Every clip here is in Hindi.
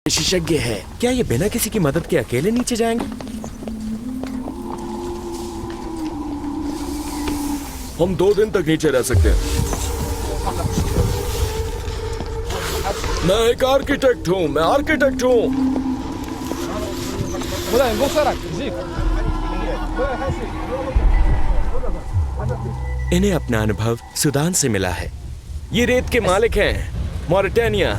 विशेषज्ञ है। क्या ये बिना किसी की मदद के अकेले नीचे जाएंगे? हम 2 दिन तक नीचे रह सकते हैं। मैं एक आर्किटेक्ट हूँ, मैं आर्किटेक्ट हूँ। इन्हें अपना अनुभव सूडान से मिला है। ये रेत के मालिक हैं, Mauritania.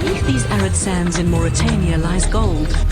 Beneath these arid sands in Mauritania lies gold.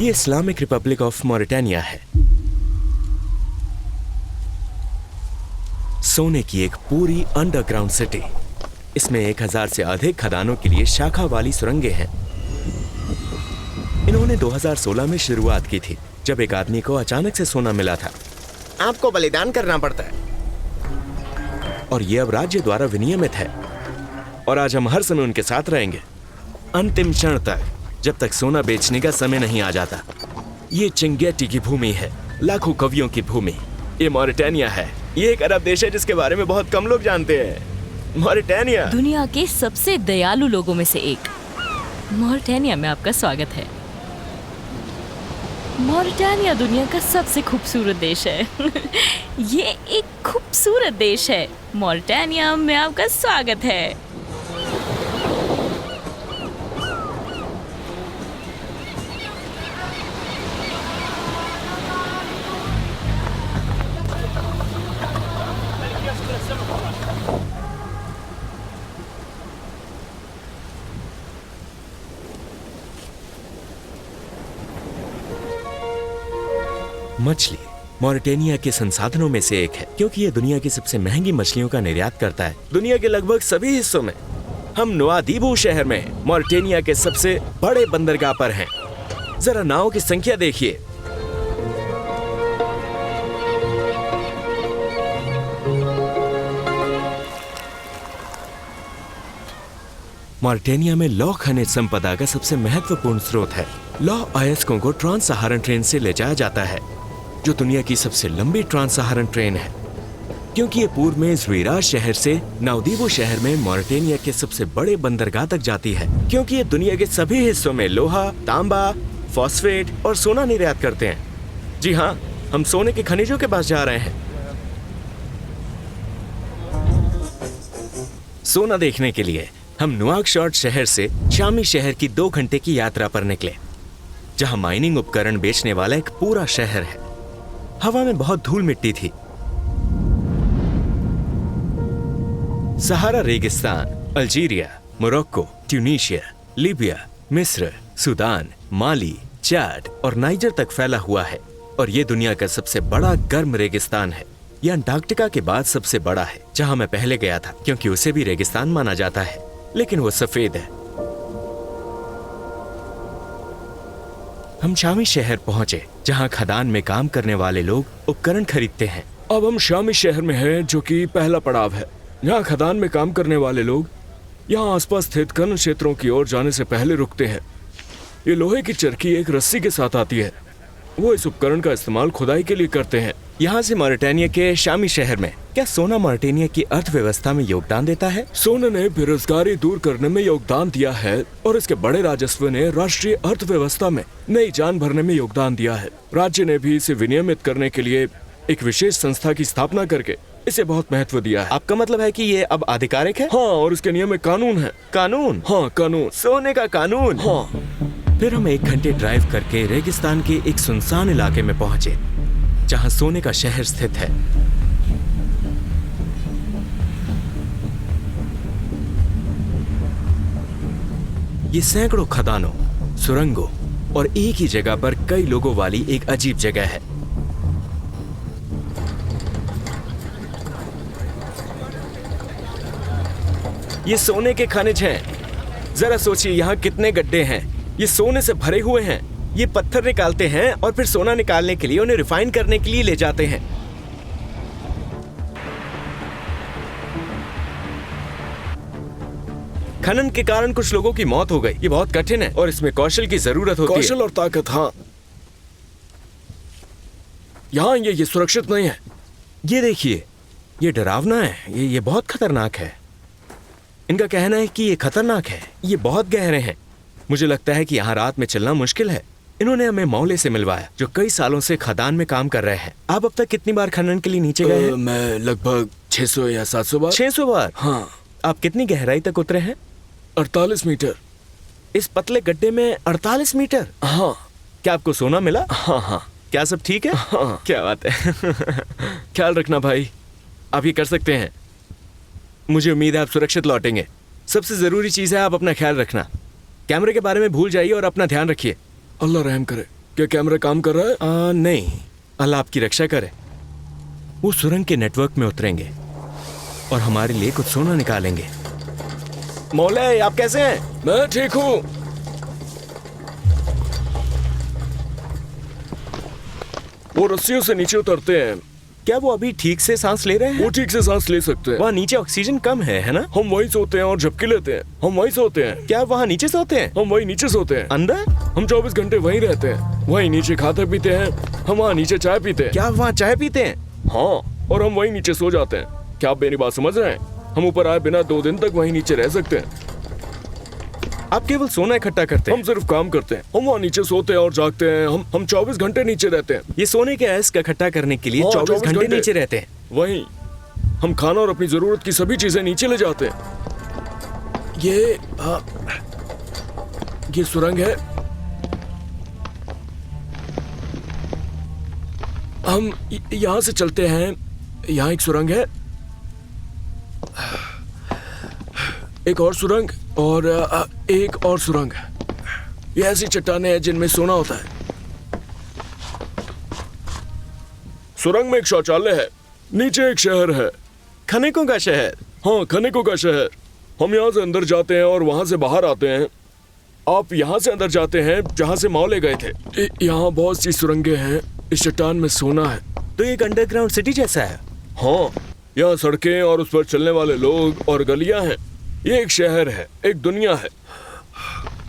ये इस्लामिक रिपब्लिक ऑफ मॉरिटानिया है। सोने की एक पूरी अंडरग्राउंड सिटी। इसमें 1000 से अधिक खदानों के लिए शाखा वाली सुरंगें हैं। इन्होंने 2016 में शुरुआत की थी, जब एक आदमी को अचानक से सोना मिला था। आपको बलिदान करना पड़ता है और ये अब राज्य द्वारा विनियमित है, और आज हम हर समय उनके साथ रहेंगे, अंतिम क्षण तक, जब तक सोना बेचने का समय नहीं आ जाता। ये चिंगेटी की भूमि है, लाखों कवियों की भूमि। ये मॉरिटानिया है। ये एक अरब देश है जिसके बारे में बहुत कम लोग जानते हैं। मॉरिटानिया दुनिया के सबसे दयालु लोगों में से एक। मॉरिटानिया में आपका स्वागत है। मॉरिटानिया दुनिया का सबसे खूबसूरत देश है। ये एक खूबसूरत देश है। मॉरिटानिया में आपका स्वागत है। मछली मॉरिटानिया के संसाधनों में से एक है, क्योंकि ये दुनिया की सबसे महंगी मछलियों का निर्यात करता है। दुनिया के लगभग सभी हिस्सों में। हम नुआदीबू शहर में मॉरिटानिया के सबसे बड़े बंदरगाह पर हैं। जरा नावों की संख्या देखिए। मॉरिटानिया में लौह खनिज संपदा का सबसे महत्वपूर्ण स्रोत है। लौह अयस्कों को ट्रांस सहारन ट्रेन से ले जाया जाता है, जो दुनिया की सबसे लंबी ट्रांस सहारन ट्रेन है, क्योंकि ये पूर्व में ज़ुइराज शहर से नाउदीबो शहर में मॉरिटानिया के सबसे बड़े बंदरगाह तक जाती है, क्योंकि ये दुनिया के सभी हिस्सों में लोहा, तांबा, फॉस्फेट और सोना निर्यात करते हैं। जी हाँ, हम सोने के खनिजों के पास जा रहे हैं। सोना देखने के लिए हम नुआकशॉट शहर से शामी शहर की 2 घंटे की यात्रा पर निकले, जहां माइनिंग उपकरण बेचने वाला एक पूरा शहर है। हवा में बहुत धूल मिट्टी थी। सहारा रेगिस्तान अल्जीरिया, मोरक्को, ट्यूनीशिया, लीबिया, मिस्र, सूडान, माली, चाड और नाइजर तक फैला हुआ है, और ये दुनिया का सबसे बड़ा गर्म रेगिस्तान है। यह अंटार्कटिका के बाद सबसे बड़ा है, जहां मैं पहले गया था, क्योंकि उसे भी रेगिस्तान माना जाता है, लेकिन वो सफेद है। हम शामी शहर पहुंचे, जहां खदान में काम करने वाले लोग उपकरण खरीदते हैं। अब हम शामी शहर में हैं, जो कि पहला पड़ाव है। यहाँ खदान में काम करने वाले लोग यहाँ आसपास स्थित खनन क्षेत्रों की ओर जाने से पहले रुकते हैं। ये लोहे की चरखी एक रस्सी के साथ आती है। वो इस उपकरण का इस्तेमाल खुदाई के लिए करते हैं। यहाँ से मॉरिटानिया के शामी शहर में क्या सोना मॉरिटानिया की अर्थव्यवस्था में योगदान देता है? सोने ने बेरोजगारी दूर करने में योगदान दिया है, और इसके बड़े राजस्व ने राष्ट्रीय अर्थव्यवस्था में नई जान भरने में योगदान दिया है। राज्य ने भी इसे विनियमित करने के लिए एक विशेष संस्था की स्थापना करके इसे बहुत महत्व दिया है। आपका मतलब है कि ये अब आधिकारिक है? हाँ, और इसके नियम में कानून है। कानून? हाँ, कानून। सोने का कानून? हाँ। फिर हम 1 घंटे ड्राइव करके रेगिस्तान के एक सुनसान इलाके में पहुंचे, जहां सोने का शहर स्थित है। ये सैकड़ों खदानों, सुरंगों और एक ही जगह पर कई लोगों वाली एक अजीब जगह है। ये सोने के खनिज हैं। जरा सोचिए, यहाँ कितने गड्ढे हैं। ये सोने से भरे हुए हैं। ये पत्थर निकालते हैं और फिर सोना निकालने के लिए उन्हें रिफाइन करने के लिए ले जाते हैं। खनन के कारण कुछ लोगों की मौत हो गई। ये बहुत कठिन है और इसमें कौशल की जरूरत होती है। कौशल और ताकत, हाँ। यहाँ ये सुरक्षित नहीं है। ये देखिए, ये डरावना है, ये बहुत खतरनाक है। इनका कहना है कि ये खतरनाक है, ये बहुत गहरे हैं। मुझे लगता है कि यहाँ रात में चलना मुश्किल है। इन्होंने हमें मौले से मिलवाया जो कई सालों से खदान में काम कर रहे हैं। आप अब तक कितनी बार खनन के लिए नीचे गए हैं? मैं लगभग 600 या 700 बार। 600 बार? हाँ। आप कितनी गहराई तक उतरे हैं? 48 मीटर। इस पतले गड्ढे में 48 मीटर? हाँ। क्या आपको सोना मिला? हाँ हाँ। क्या सब ठीक है? हाँ। क्या बात है। ख्याल रखना भाई, आप ये कर सकते हैं। मुझे उम्मीद है आप सुरक्षित लौटेंगे। सबसे जरूरी चीज है आप अपना ख्याल रखना। कैमरे के बारे में भूल जाइए और अपना ध्यान रखिए। अल्लाह रहम करे। क्या कैमरा काम कर रहा है? नहीं, अल्लाह आपकी रक्षा करे। वो सुरंग के नेटवर्क में उतरेंगे और हमारे लिए कुछ सोना निकालेंगे। मौले, आप कैसे हैं? मैं ठीक हूँ। वो रस्सियों से नीचे उतरते हैं। क्या वो अभी ठीक से सांस ले रहे हैं? वो ठीक से सांस ले सकते हैं। वहाँ नीचे ऑक्सीजन कम है ना? हम वहीं सोते हैं और झपकी लेते हैं। हम वहीं सोते हैं। क्या वहाँ नीचे सोते हैं? हम वहीं नीचे सोते हैं। अंदर? हम 24 घंटे वहीं रहते हैं। वहीं नीचे खाते पीते हैं। हम वहाँ नीचे चाय पीते हैं। क्या आप वहाँ चाय पीते हैं? हाँ, और हम वहीं नीचे सो जाते हैं। क्या आप मेरी बात समझ रहे हैं? हम ऊपर आए बिना 2 दिन तक वहीं नीचे रह सकते हैं। आप केवल सोना इकट्ठा करते हैं? हम सिर्फ काम करते हैं। हम वहाँ नीचे सोते हैं और जागते हैं। हम 24 घंटे नीचे रहते हैं। ये सोने के अयस्क इकट्ठा करने के लिए 24 घंटे नीचे रहते हैं। वहीं हम खाना और अपनी जरूरत की सभी चीजें नीचे ले जाते हैं। ये सुरंग है। हम यहाँ से चलते हैं। यहाँ एक सुरंग है, एक और सुरंग और एक और सुरंग। ये ऐसी चट्टानें हैं जिनमें सोना होता है। सुरंग में एक शौचालय है। नीचे एक शहर है। खनिकों का शहर? हाँ, खनिकों का शहर। हम यहाँ से अंदर जाते हैं और वहां से बाहर आते हैं। आप यहाँ से अंदर जाते हैं जहाँ से मौले गए थे। यहाँ बहुत सी सुरंगें हैं। इस चट्टान में सोना है। तो एक अंडरग्राउंड सिटी जैसा है? हाँ, यहाँ सड़कें और उस पर चलने वाले लोग और गलियां हैं। ये एक शहर है, एक दुनिया है।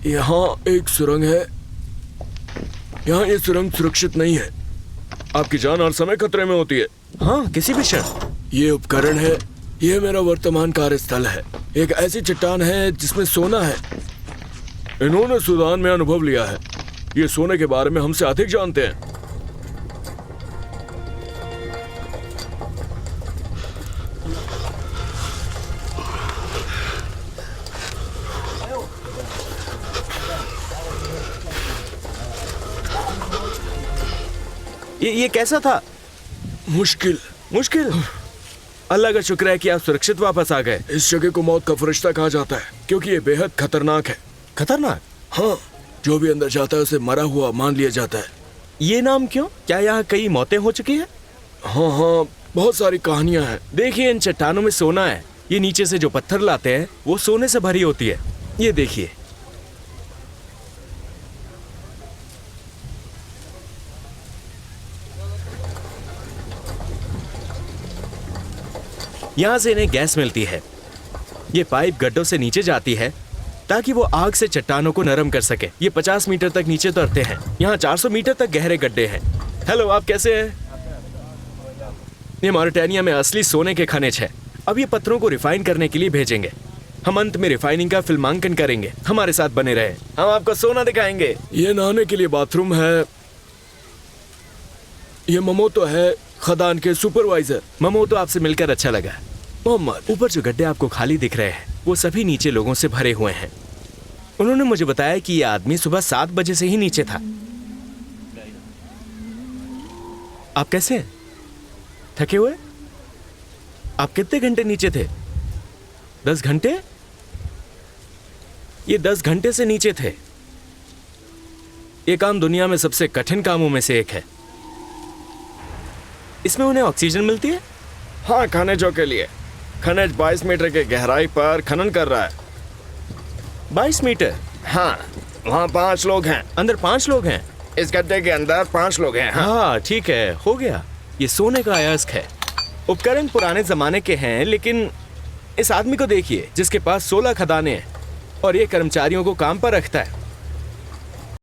यहाँ एक सुरंग है। यहाँ ये सुरंग सुरक्षित नहीं है। आपकी जान हर समय खतरे में होती है। हाँ, किसी भी क्षण। ये उपकरण है। ये मेरा वर्तमान कार्यस्थल है। एक ऐसी चट्टान है जिसमें सोना है। इन्होंने सूडान में अनुभव लिया है। ये सोने के बारे में हमसे अधिक जानते हैं। ये कैसा था? मुश्किल। मुश्किल? अल्लाह का शुक्र है कि आप सुरक्षित वापस आ गए। इस जगह को मौत का फरिश्ता कहा जाता है क्योंकि ये बेहद खतरनाक है। खतरनाक? हाँ, जो भी अंदर जाता है उसे मरा हुआ मान लिया जाता है। ये नाम क्यों? क्या यहाँ कई मौतें हो चुकी हैं? हाँ, बहुत सारी कहानियां हैं। देखिए, इन चट्टानों में सोना है। ये नीचे से जो पत्थर लाते हैं वो सोने से भरी होती है। ये देखिए। यहाँ से इन्हें गैस मिलती है। ये पाइप गड्ढों से नीचे जाती है ताकि वो आग से चट्टानों को नरम कर सके। ये 50 मीटर तक नीचे उतरते हैं। यहाँ 400 मीटर तक गहरे गड्ढे हैं। हेलो, आप कैसे हैं? ये मॉरिटानिया में असली सोने के खनिज है। अब ये पत्थरों को रिफाइन करने के लिए भेजेंगे। हम अंत में रिफाइनिंग का फिल्मांकन करेंगे। हमारे साथ बने रहे, हम आपको सोना दिखाएंगे। ये नहाने के लिए बाथरूम है। ये ममोतो है, खदान के सुपरवाइजर। ममोतो, आपसे मिलकर अच्छा लगा। मोहम्मद। ऊपर जो गड्ढे आपको खाली दिख रहे हैं वो सभी नीचे लोगों से भरे हुए हैं। उन्होंने मुझे बताया कि ये आदमी सुबह 7 बजे से ही नीचे था। आप कैसे हैं? थके हुए? आप कितने घंटे नीचे थे? 10 घंटे? ये 10 घंटे से नीचे थे। ये काम दुनिया में सबसे कठिन कामों में से एक है। इसमें उन्हें ऑक्सीजन मिलती है? हाँ, खनिजों के लिए। खनिज 22 मीटर की गहराई पर खनन कर रहा है। 22 मीटर? हाँ, वहाँ 5 लोग हैं। अंदर 5 लोग हैं? इस गड्ढे के अंदर 5 लोग हैं। हाँ, ठीक है, हो गया। ये सोने का अयस्क है। उपकरण पुराने जमाने के हैं, लेकिन इस आदमी को देखिए जिसके पास 16 खदानें हैं। और ये कर्मचारियों को काम पर रखता है।